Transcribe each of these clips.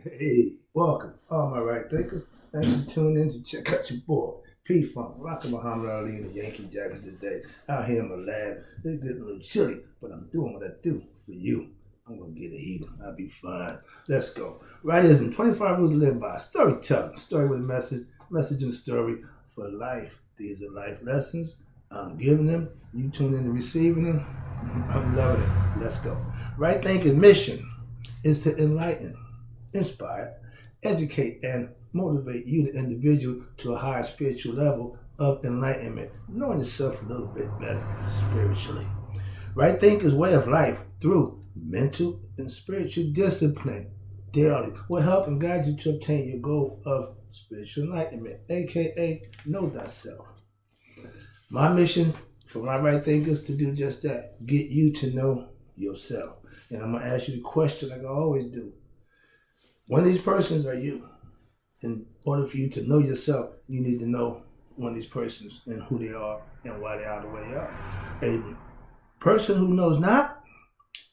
Hey, welcome, all my right thinkers. Thank you for tuning in to check out your boy, P Funk, rocking Muhammad Ali and the Yankee Jackets today. Out here in my lab, it's getting a little chilly, but I'm doing what I do for you. I'm gonna get a heater. I'll be fine. Let's go. Right is in 25 rules to live by. Storytelling, story with a message and story for life. These are life lessons. I'm giving them. You tune in to receiving them. I'm loving it. Let's go. Right thinking mission is to enlighten, inspire, educate, and motivate you, the individual, to a higher spiritual level of enlightenment, knowing yourself a little bit better spiritually. Right thinking's way of life through mental and spiritual discipline daily will help and guide you to obtain your goal of spiritual enlightenment, aka know thyself. My mission for my right thinkers to do just that, get you to know yourself. And I'm gonna ask you the question like I always do. One of these persons are you. In order for you to know yourself, you need to know one of these persons and who they are and why they are the way they are. A person who knows not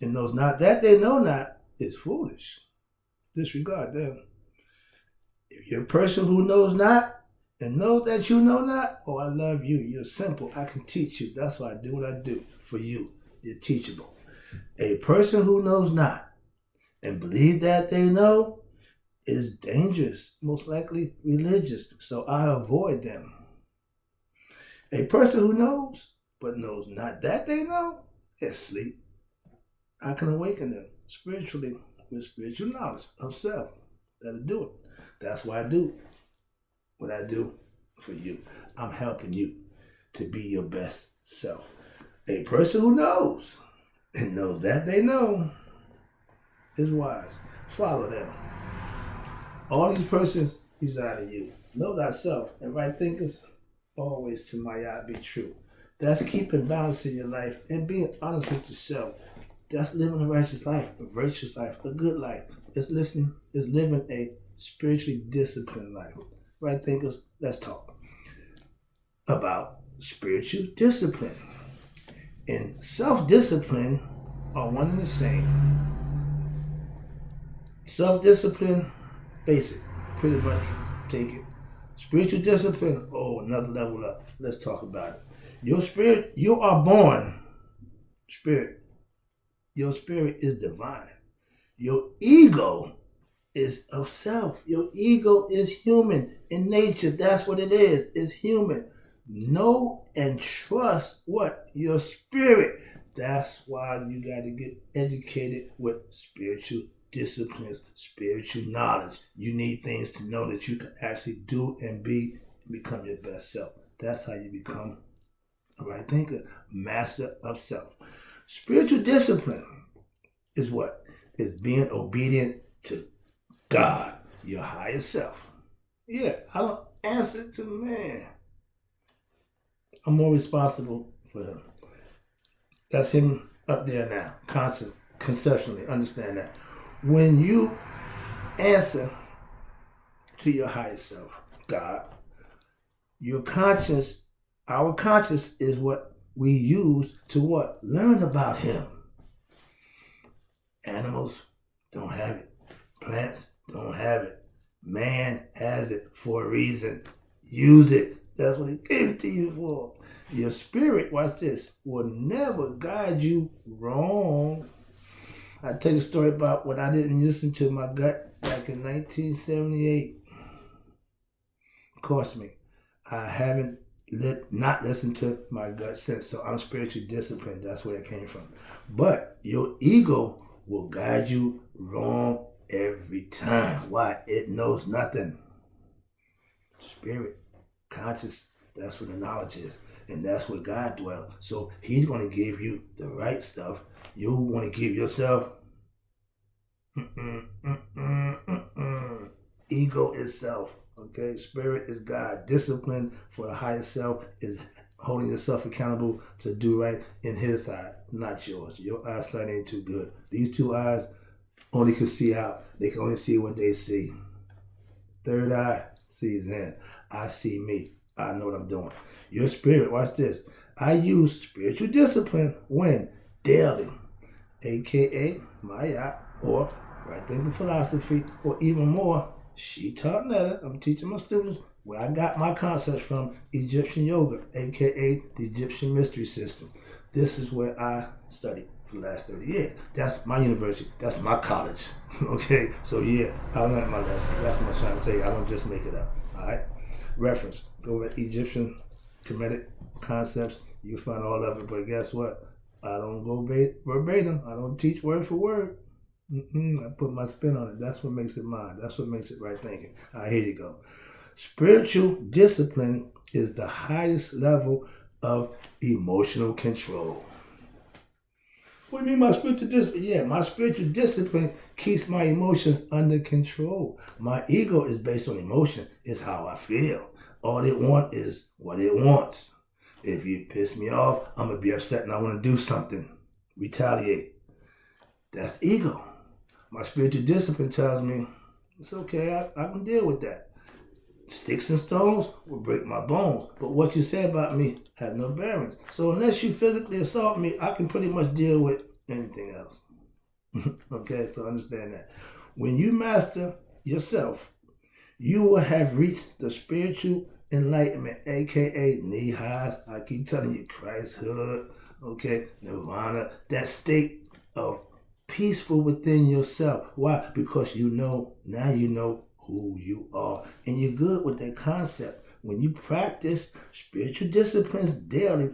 and knows not that they know not is foolish. Disregard them. If you're a person who knows not and knows that you know not, oh, I love you. You're simple. I can teach you. That's why I do what I do for you. You're teachable. A person who knows not and believe that they know is dangerous, most likely religious, so I avoid them. A person who knows, but knows not that they know, is asleep. I can awaken them spiritually with spiritual knowledge of self. That'll do it. That's why I do what I do for you. I'm helping you to be your best self. A person who knows and knows that they know is wise. Follow them. All these persons reside in you. Know thyself, and right thinkers always to my eye be true. That's keeping balance in your life and being honest with yourself. That's living a righteous life, a virtuous life, a good life. It's living a spiritually disciplined life. Right thinkers, let's talk about spiritual discipline. And self-discipline are one and the same. Self-discipline, basic, pretty much take it. Spiritual discipline, oh, another level up. Let's talk about it. Your spirit, you are born spirit. Your spirit is divine. Your ego is of self. Your ego is human in nature. That's what it is. It's human. Know and trust what? Your spirit. That's why you got to get educated with spiritual disciplines, spiritual knowledge. You need things to know that you can actually do and be and become your best self. That's how you become a right thinker, master of self. Spiritual discipline is what? Is being obedient to God, your higher self. Yeah, I don't answer to man. I'm more responsible for him. That's him up there now, conceptually, understand that. When you answer to your higher self, God, your conscience, our conscience is what we use to what? Learn about him. Animals don't have it. Plants don't have it. Man has it for a reason. Use it. That's what he gave it to you for. Your spirit, watch this, will never guide you wrong. I tell you a story about when I didn't listen to my gut back in 1978. Cost me. I haven't not listened to my gut since, so I'm spiritually disciplined. That's where it came from. But your ego will guide you wrong every time. Why? It knows nothing. Spirit, conscious, that's where the knowledge is. And that's where God dwells. So he's going to give you the right stuff. You want to give yourself ego is self. Okay, spirit is God. Discipline for the higher self is holding yourself accountable to do right in his eye, not yours. Your eyesight ain't too good. These two eyes only can see out. They can only see what they see. Third eye sees in. I see me. I know what I'm doing. Your spirit, watch this. I use spiritual discipline when? Daily. AKA Maya or right thinking philosophy, or even more, she taught letter. I'm teaching my students where I got my concepts from, Egyptian yoga, aka the Egyptian mystery system. This is where I studied for the last 30 years. That's my university. That's my college. Okay? So yeah, I learned my lesson. That's what I'm trying to say. I don't just make it up. Alright? Reference. Go to Egyptian Kemetic concepts. You find all of it, but guess what? I don't go verbatim. I don't teach word for word. I put my spin on it. That's what makes it mine. That's what makes it right thinking. All right, here you go. Spiritual discipline is the highest level of emotional control. What do you mean by spiritual discipline? Yeah, my spiritual discipline keeps my emotions under control. My ego is based on emotion. It's how I feel. All it wants is what it wants. If you piss me off, I'm going to be upset and I want to do something. Retaliate. That's ego. My spiritual discipline tells me, it's okay, I can deal with that. Sticks and stones will break my bones, but what you say about me has no bearings. So unless you physically assault me, I can pretty much deal with anything else. Okay, so understand that. When you master yourself, you will have reached the spiritual enlightenment, aka knee-highs. I keep telling you, Christhood, okay, nirvana, that state of peaceful within yourself. Why? Because now you know who you are. And you're good with that concept. When you practice spiritual disciplines daily,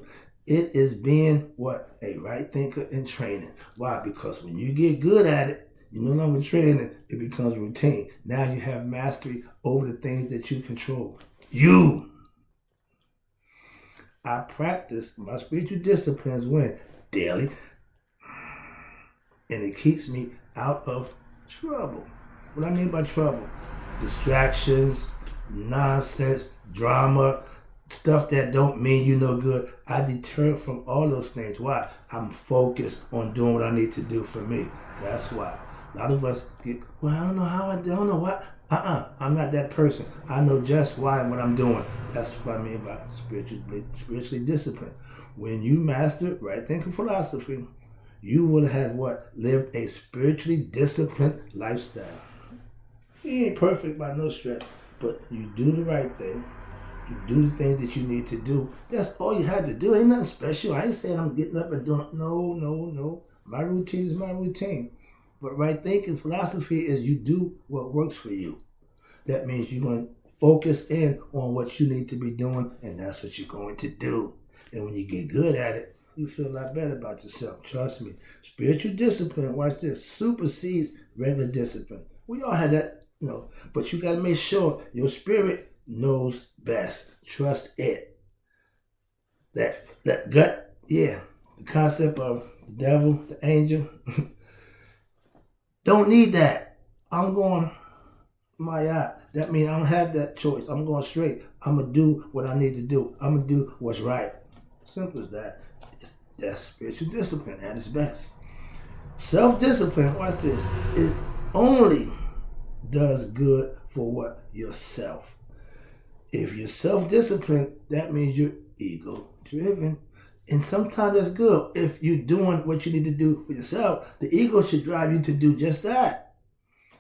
it is being what? A right thinker in training. Why? Because when you get good at it, you no longer training, it becomes routine. Now you have mastery over the things that you control. I practice my spiritual disciplines when? Daily. And it keeps me out of trouble. What I mean by trouble? Distractions, nonsense, drama, stuff that don't mean you no good. I deter from all those things. Why? I'm focused on doing what I need to do for me. That's why. A lot of us get, well, I don't know how I don't know what. I'm not that person. I know just why and what I'm doing. That's what I mean by spiritually disciplined. When you master right thinking philosophy, you will have what? Lived a spiritually disciplined lifestyle. You ain't perfect by no stretch, but you do the right thing. You do the things that you need to do. That's all you have to do. Ain't nothing special. I ain't saying I'm getting up and doing it. No. My routine is my routine. But right thinking philosophy is you do what works for you. That means you're going to focus in on what you need to be doing, and that's what you're going to do. And when you get good at it, you feel a lot better about yourself. Trust me. Spiritual discipline, watch this, supersedes regular discipline. We all have that, but you got to make sure your spirit knows best. Trust it. That gut, yeah. The concept of the devil, the angel. Don't need that. I'm going that means I don't have that choice. I'm going straight. I'm going to do what I need to do. I'm going to do what's right. Simple as that. That's spiritual discipline at its best. Self-discipline, watch this, it only does good for what? Yourself. If you're self-disciplined, that means you're ego-driven. And sometimes that's good. If you're doing what you need to do for yourself, the ego should drive you to do just that.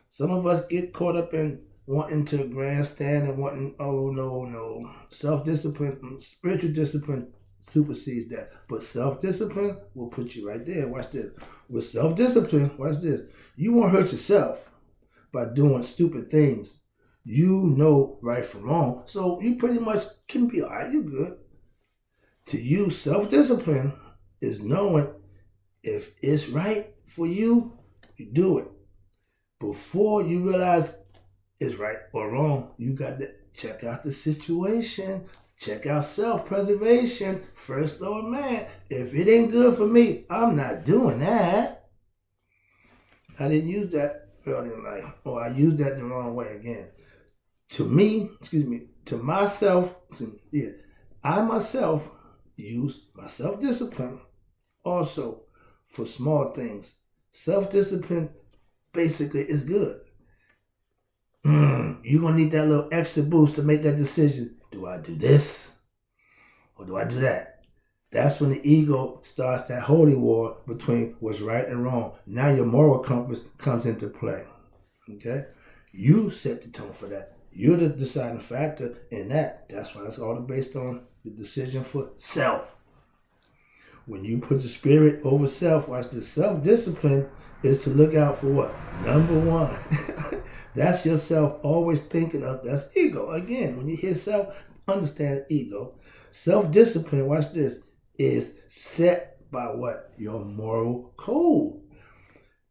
Some of us get caught up in wanting to grandstand and wanting, oh, no. Self-discipline, spiritual discipline supersedes that. But self-discipline will put you right there. Watch this. With self-discipline, watch this. You won't hurt yourself by doing stupid things. You know right from wrong. So you pretty much can be all right. You're good. To you, self-discipline is knowing if it's right for you, you do it. Before you realize it's right or wrong, you got to check out the situation. Check out self-preservation. First law of man. If it ain't good for me, I'm not doing that. I didn't use that early in life. Or I used that the wrong way again. To myself, I myself use my self-discipline also for small things. Self-discipline basically is good. You're going to need that little extra boost to make that decision. Do I do this or do I do that? That's when the ego starts that holy war between what's right and wrong. Now your moral compass comes into play. Okay? You set the tone for that. You're the deciding factor in that. That's why it's all based on the decision for self. When you put the spirit over self, watch this. Self-discipline is to look out for what? Number one. That's yourself always thinking of. That's ego. Again, when you hear self, understand ego. Self-discipline, watch this, is set by what? Your moral code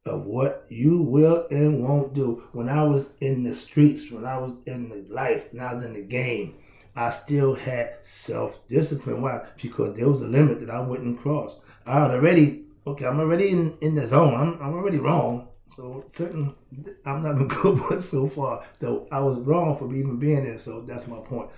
of what you will and won't do. When I was in the streets, when I was in the life, when I was in the game, I still had self-discipline. Why? Because there was a limit that I wouldn't cross. I'm already in the zone. I'm already wrong. So I'm not going to go but so far. Though I was wrong for even being there. So that's my point.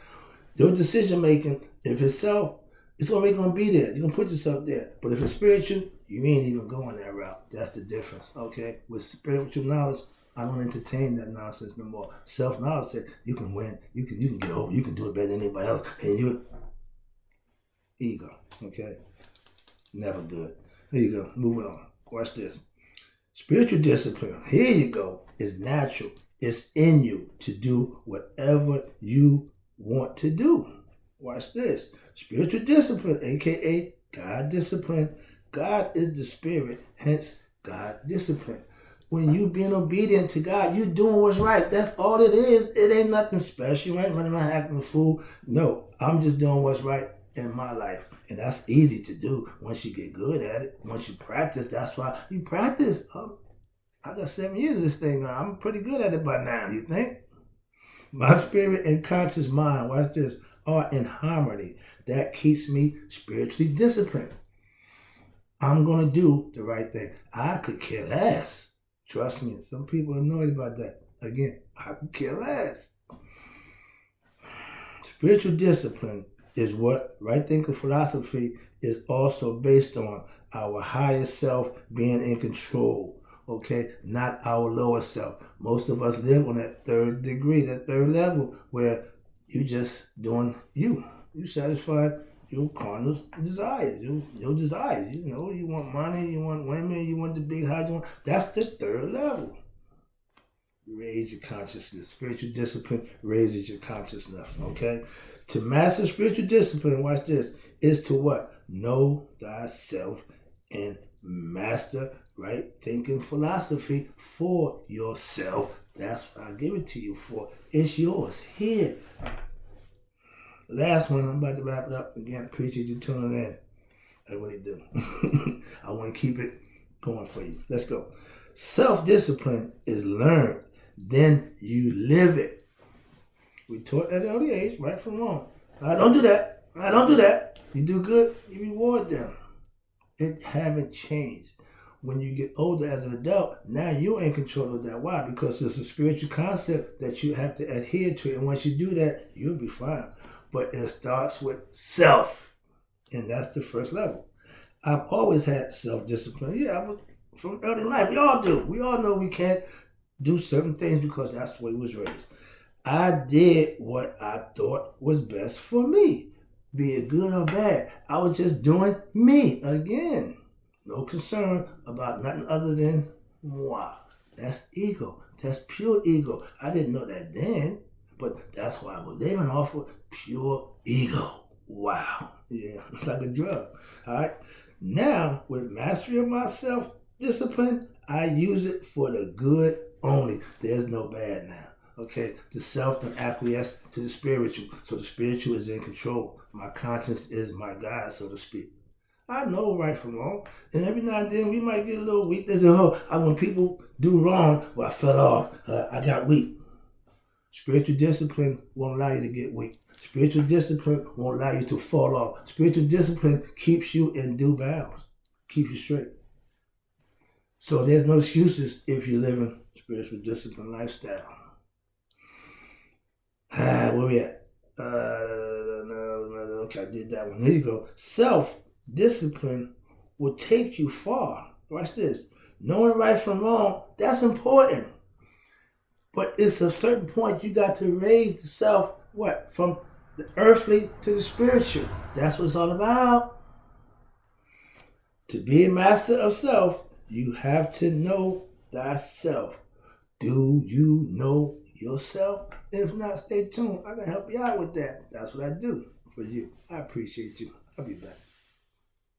Your decision making, if it's self, it's already going to be there. You're going to put yourself there. But if it's spiritual, you ain't even going that route. That's the difference, okay? With spiritual knowledge, I don't entertain that nonsense no more. Self-knowledge said, you can win. You can get over. You can do it better than anybody else. And you're ego, okay? Never good. Here you go. Moving on. Watch this. Spiritual discipline, here you go, is natural. It's in you to do whatever you want to do. Watch this. Spiritual discipline, aka God discipline. God is the spirit, hence God discipline. When you being obedient to God, you doing what's right. That's all it is. It ain't nothing special, right? Running around acting a fool. No, I'm just doing what's right in my life. And that's easy to do once you get good at it. Once you practice, that's why you practice. I got 7 years of this thing. I'm pretty good at it by now, you think? My spirit and conscious mind, watch this, are in harmony. That keeps me spiritually disciplined. I'm going to do the right thing. I could care less. Trust me, some people are annoyed about that. Again, I could care less. Spiritual discipline is what right thinking philosophy is also based on. Our higher self being in control, okay? Not our lower self. Most of us live on that third degree, that third level, where you just doing you. You satisfied your carnal desires, your desires. You know, you want money, you want women, you want the big house. That's the third level. Raise your consciousness. Spiritual discipline raises your consciousness, okay? To master spiritual discipline, watch this, is to what? Know thyself and master right thinking philosophy for yourself. That's what I give it to you for. It's yours here. Last one, I'm about to wrap it up. Again, appreciate you tuning in. I really do. I want to keep it going for you. Let's go. Self-discipline is learned. Then you live it. We taught at an early age, right from wrong. I don't do that. I don't do that. You do good, you reward them. It haven't changed. When you get older as an adult, now you're in control of that. Why? Because it's a spiritual concept that you have to adhere to. And once you do that, you'll be fine. But it starts with self. And that's the first level. I've always had self-discipline. Yeah, I was from early life. We all do. We all know we can't do certain things because that's the way we was raised. I did what I thought was best for me. Be it good or bad. I was just doing me again. No concern about nothing other than moi. That's ego. That's pure ego. I didn't know that then, but that's why I was living off of pure ego. Wow. Yeah, it's like a drug. All right. Now, with mastery of my self-discipline, I use it for the good only. There's no bad now. Okay, the self then acquiesce to the spiritual. So the spiritual is in control. My conscience is my guide, so to speak. I know right from wrong. And every now and then we might get a little weak. There's when people do wrong, well, I fell off. I got weak. Spiritual discipline won't allow you to get weak. Spiritual discipline won't allow you to fall off. Spiritual discipline keeps you in due bounds. Keeps you straight. So there's no excuses if you're living spiritual discipline lifestyle. Where we at? Okay, I did that one. Here you go. Self-discipline will take you far. Watch this. Knowing right from wrong, that's important. But it's a certain point you got to raise the self, what? From the earthly to the spiritual. That's what it's all about. To be a master of self, you have to know thyself. Do you know yourself? If not, stay tuned. I can help you out with that. That's what I do for you. I appreciate you. I'll be back.